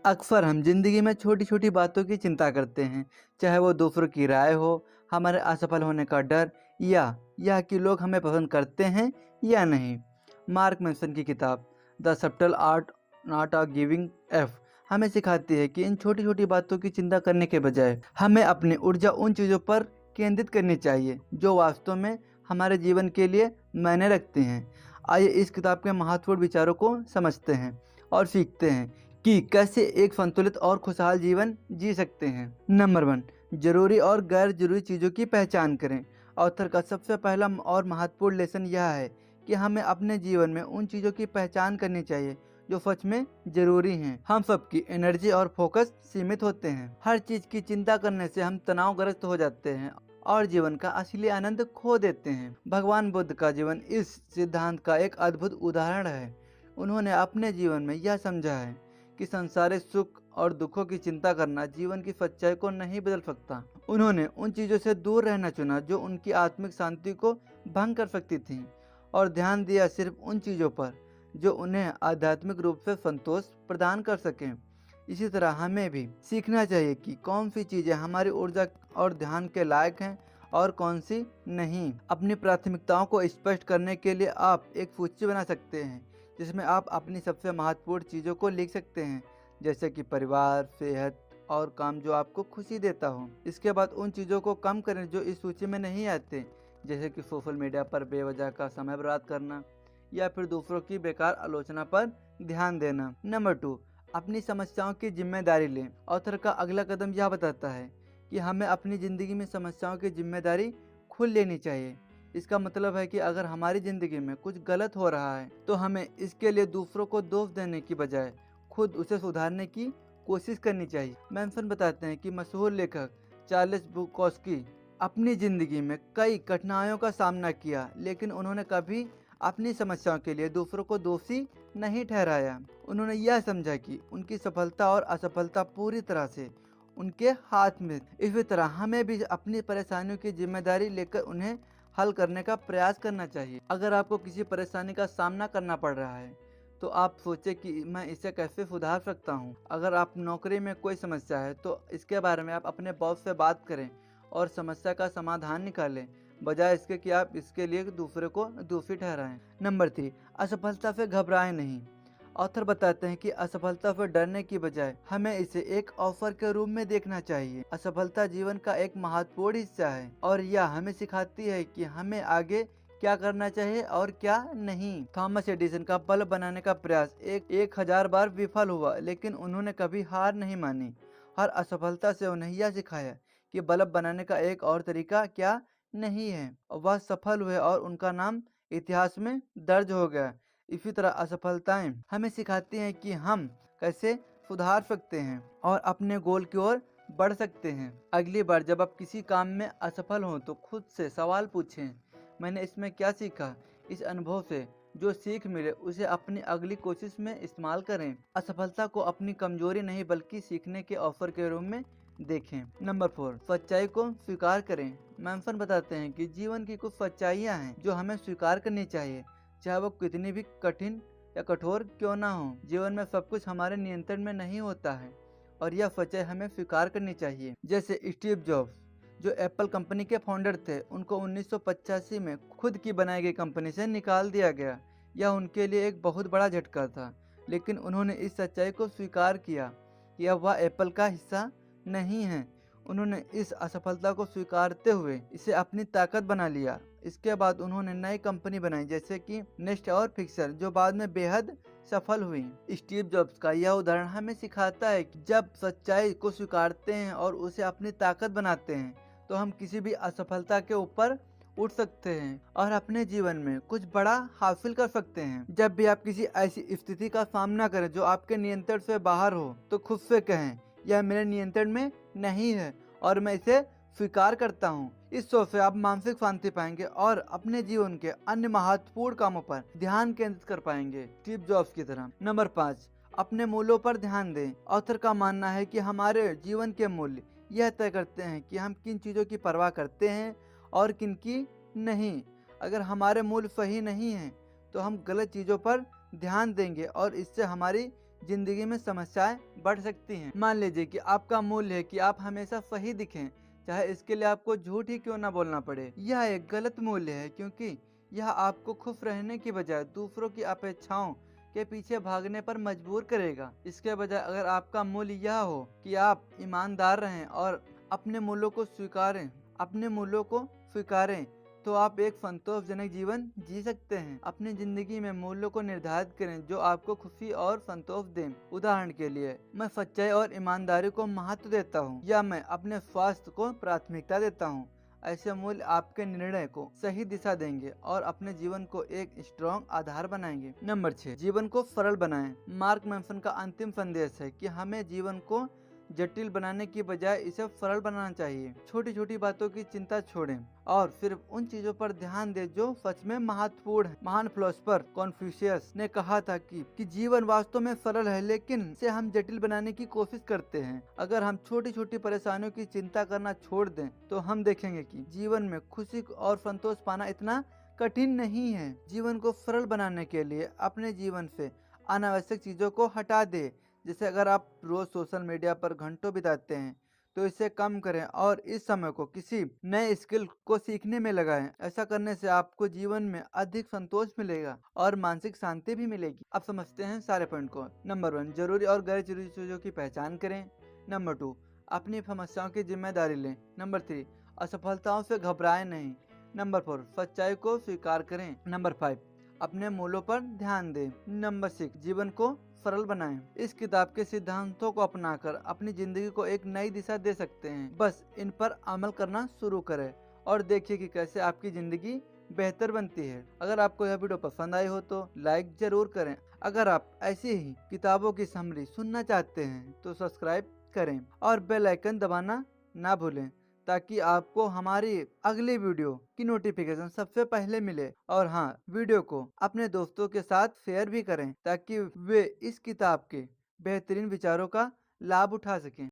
अक्सर हम जिंदगी में छोटी छोटी बातों की चिंता करते हैं, चाहे वो दूसरों की राय हो, हमारे असफल होने का डर या कि लोग हमें पसंद करते हैं या नहीं। मार्क मेंसन की किताब the subtle art not of giving F हमें सिखाती है कि इन छोटी छोटी बातों की चिंता करने के बजाय हमें अपनी ऊर्जा उन चीज़ों पर केंद्रित करनी चाहिए जो वास्तव में हमारे जीवन के लिए मायने रखती हैं। आइए इस किताब के महत्वपूर्ण विचारों को समझते हैं और सीखते हैं कि कैसे एक संतुलित और खुशहाल जीवन जी सकते हैं। नंबर 1, जरूरी और गैर जरूरी चीज़ों की पहचान करें। ऑथर का सबसे पहला और महत्वपूर्ण लेसन यह है कि हमें अपने जीवन में उन चीज़ों की पहचान करनी चाहिए जो सच में जरूरी हैं। हम सबकी एनर्जी और फोकस सीमित होते हैं। हर चीज़ की चिंता करने से हम तनावग्रस्त हो जाते हैं और जीवन का असली आनंद खो देते हैं। भगवान बुद्ध का जीवन इस सिद्धांत का एक अद्भुत उदाहरण है। उन्होंने अपने जीवन में यह समझा है कि संसारिक सुख और दुखों की चिंता करना जीवन की सच्चाई को नहीं बदल सकता। उन्होंने उन चीज़ों से दूर रहना चुना जो उनकी आत्मिक शांति को भंग कर सकती थीं और ध्यान दिया सिर्फ उन चीज़ों पर जो उन्हें आध्यात्मिक रूप से संतोष प्रदान कर सकें। इसी तरह हमें भी सीखना चाहिए कि कौन सी चीज़ें हमारी ऊर्जा और ध्यान के लायक हैं और कौन सी नहीं। अपनी प्राथमिकताओं को स्पष्ट करने के लिए आप एक सूची बना सकते हैं जिसमें आप अपनी सबसे महत्वपूर्ण चीज़ों को लिख सकते हैं, जैसे कि परिवार, सेहत और काम जो आपको खुशी देता हो। इसके बाद उन चीज़ों को कम करें जो इस सूची में नहीं आते, जैसे कि सोशल मीडिया पर बेवजह का समय बर्बाद करना या फिर दूसरों की बेकार आलोचना पर ध्यान देना। नंबर 2, अपनी समस्याओं की जिम्मेदारी लें। ऑथर का अगला कदम यह बताता है कि हमें अपनी ज़िंदगी में समस्याओं की जिम्मेदारी खुद लेनी चाहिए। इसका मतलब है कि अगर हमारी ज़िंदगी में कुछ गलत हो रहा है तो हमें इसके लिए दूसरों को दोष देने की बजाय खुद उसे सुधारने की कोशिश करनी चाहिए। मैनसन बताते हैं कि मशहूर लेखक चार्ल्स बुकोस्की अपनी ज़िंदगी में कई कठिनाइयों का सामना किया, लेकिन उन्होंने कभी अपनी समस्याओं के लिए दूसरों को दोषी नहीं ठहराया। उन्होंने यह समझा कि उनकी सफलता और असफलता पूरी तरह से उनके हाथ में। इसी तरह हमें भी अपनी परेशानियों की जिम्मेदारी लेकर उन्हें हल करने का प्रयास करना चाहिए। अगर आपको किसी परेशानी का सामना करना पड़ रहा है तो आप सोचें कि मैं इसे कैसे सुधार सकता हूँ। अगर आप नौकरी में कोई समस्या है तो इसके बारे में आप अपने बॉस से बात करें और समस्या का समाधान निकालें, बजाय इसके कि आप इसके लिए दूसरे को दोषी ठहराएं। नंबर 3, असफलता से घबराएं नहीं। ऑथर बताते हैं कि असफलता से डरने की बजाय हमें इसे एक अवसर के रूप में देखना चाहिए। असफलता जीवन का एक महत्वपूर्ण हिस्सा है और यह हमें सिखाती है कि हमें आगे क्या करना चाहिए और क्या नहीं। थॉमस एडिसन का बल्ब बनाने का प्रयास 1000 बार विफल हुआ, लेकिन उन्होंने कभी हार नहीं मानी। हर असफलता से उन्हें यह सिखाया कि बल्ब बनाने का एक और तरीका क्या नहीं है। वह सफल हुए और उनका नाम इतिहास में दर्ज हो गया। इसी तरह असफलताएं हमें सिखाती हैं कि हम कैसे सुधार सकते हैं और अपने गोल की ओर बढ़ सकते हैं। अगली बार जब आप किसी काम में असफल हों तो खुद से सवाल पूछें, मैंने इसमें क्या सीखा? इस अनुभव से जो सीख मिले उसे अपनी अगली कोशिश में इस्तेमाल करें। असफलता को अपनी कमजोरी नहीं बल्कि सीखने के अवसर के रूप में देखें। नंबर 4, सच्चाई को स्वीकार करें। मैनसन बताते हैं कि जीवन की कुछ सच्चाइयाँ हैं जो हमें स्वीकार करनी चाहिए, चाहे वो कितनी भी कठिन या कठोर क्यों ना हो। जीवन में सब कुछ हमारे नियंत्रण में नहीं होता है और यह सच्चाई हमें स्वीकार करनी चाहिए। जैसे स्टीव जॉब्स जो एप्पल कंपनी के फाउंडर थे, उनको 1985 में खुद की बनाई गई कंपनी से निकाल दिया गया। यह उनके लिए एक बहुत बड़ा झटका था, लेकिन उन्होंने इस सच्चाई को स्वीकार किया कि अब वह एप्पल का हिस्सा नहीं है। उन्होंने इस असफलता को स्वीकारते हुए इसे अपनी ताकत बना लिया। इसके बाद उन्होंने नई कंपनी बनाई जैसे कि नेस्ट और फिक्सर, जो बाद में बेहद सफल हुई। स्टीव जॉब्स का यह उदाहरण हमें सिखाता है कि जब सच्चाई को स्वीकारते हैं और उसे अपनी ताकत बनाते हैं तो हम किसी भी असफलता के ऊपर उठ सकते हैं और अपने जीवन में कुछ बड़ा हासिल कर सकते हैं। जब भी आप किसी ऐसी स्थिति का सामना करें जो आपके नियंत्रण से बाहर हो तो खुद से कहें, यह मेरे नियंत्रण में नहीं है और मैं इसे स्वीकार करता हूँ। इस सोच से आप मानसिक शांति पाएंगे और अपने जीवन के अन्य महत्वपूर्ण कामों पर ध्यान केंद्रित कर पाएंगे, स्टीव जॉब्स की तरह। नंबर 5, अपने मूल्यों पर ध्यान दें। ऑथर का मानना है कि हमारे जीवन के मूल्य यह तय करते हैं कि हम किन चीज़ों की परवाह करते हैं और किन की नहीं। अगर हमारे मूल्य सही नहीं हैं तो हम गलत चीज़ों पर ध्यान देंगे और इससे हमारी जिंदगी में समस्याएं बढ़ सकती हैं। मान लीजिए कि आपका मूल्य है कि आप हमेशा सही दिखें, चाहे इसके लिए आपको झूठ ही क्यों ना बोलना पड़े। यह एक गलत मूल्य है, क्योंकि यह आपको खुश रहने की बजाय दूसरों की अपेक्षाओं के पीछे भागने पर मजबूर करेगा। इसके बजाय अगर आपका मूल्य यह हो कि आप ईमानदार रहें और अपने मूल्यों को स्वीकारें, तो आप एक संतोषजनक जीवन जी सकते हैं। अपनी जिंदगी में मूल्यों को निर्धारित करें जो आपको खुशी और संतोष दें। उदाहरण के लिए, मैं सच्चाई और ईमानदारी को महत्व देता हूँ, या मैं अपने स्वास्थ्य को प्राथमिकता देता हूँ। ऐसे मूल्य आपके निर्णय को सही दिशा देंगे और अपने जीवन को एक स्ट्रॉन्ग आधार बनाएंगे। नंबर 6, जीवन को सरल बनाएं। मार्क मैनसन का अंतिम संदेश है कि हमें जीवन को जटिल बनाने की बजाय इसे सरल बनाना चाहिए। छोटी छोटी बातों की चिंता छोड़ें और सिर्फ उन चीजों पर ध्यान दें जो सच में महत्वपूर्ण है। महान फिलोसोफर कॉन्फ्यूशियस ने कहा था कि जीवन वास्तव में सरल है, लेकिन इसे हम जटिल बनाने की कोशिश करते हैं। अगर हम छोटी छोटी परेशानियों की चिंता करना छोड़ दें, तो हम देखेंगे कि जीवन में खुशी और संतोष पाना इतना कठिन नहीं है। जीवन को सरल बनाने के लिए अपने जीवन से अनावश्यक चीजों को हटा दें। जैसे अगर आप रोज सोशल मीडिया पर घंटों बिताते हैं, तो इसे कम करें और इस समय को किसी नए स्किल को सीखने में लगाएं। ऐसा करने से आपको जीवन में अधिक संतोष मिलेगा और मानसिक शांति भी मिलेगी। अब समझते हैं सारे पॉइंट को। नंबर 1, जरूरी और गैर जरूरी चीजों की पहचान करें। नंबर 2, अपनी समस्याओं की जिम्मेदारी लें। नंबर 3, असफलताओं से घबराएं नहीं। नंबर 4, सच्चाई को स्वीकार करें। नंबर 5, अपने मूल्यों पर ध्यान दें। नंबर 6, जीवन को सरल बनाएं। इस किताब के सिद्धांतों को अपनाकर अपनी जिंदगी को एक नई दिशा दे सकते हैं। बस इन पर अमल करना शुरू करें और देखिए कि कैसे आपकी जिंदगी बेहतर बनती है। अगर आपको यह वीडियो पसंद आई हो तो लाइक जरूर करें। अगर आप ऐसी ही किताबों की समरी सुनना चाहते हैं तो सब्सक्राइब करें और बेल आइकन दबाना ना भूलें, ताकि आपको हमारी अगली वीडियो की नोटिफिकेशन सबसे पहले मिले। और हाँ, वीडियो को अपने दोस्तों के साथ शेयर भी करें, ताकि वे इस किताब के बेहतरीन विचारों का लाभ उठा सकें।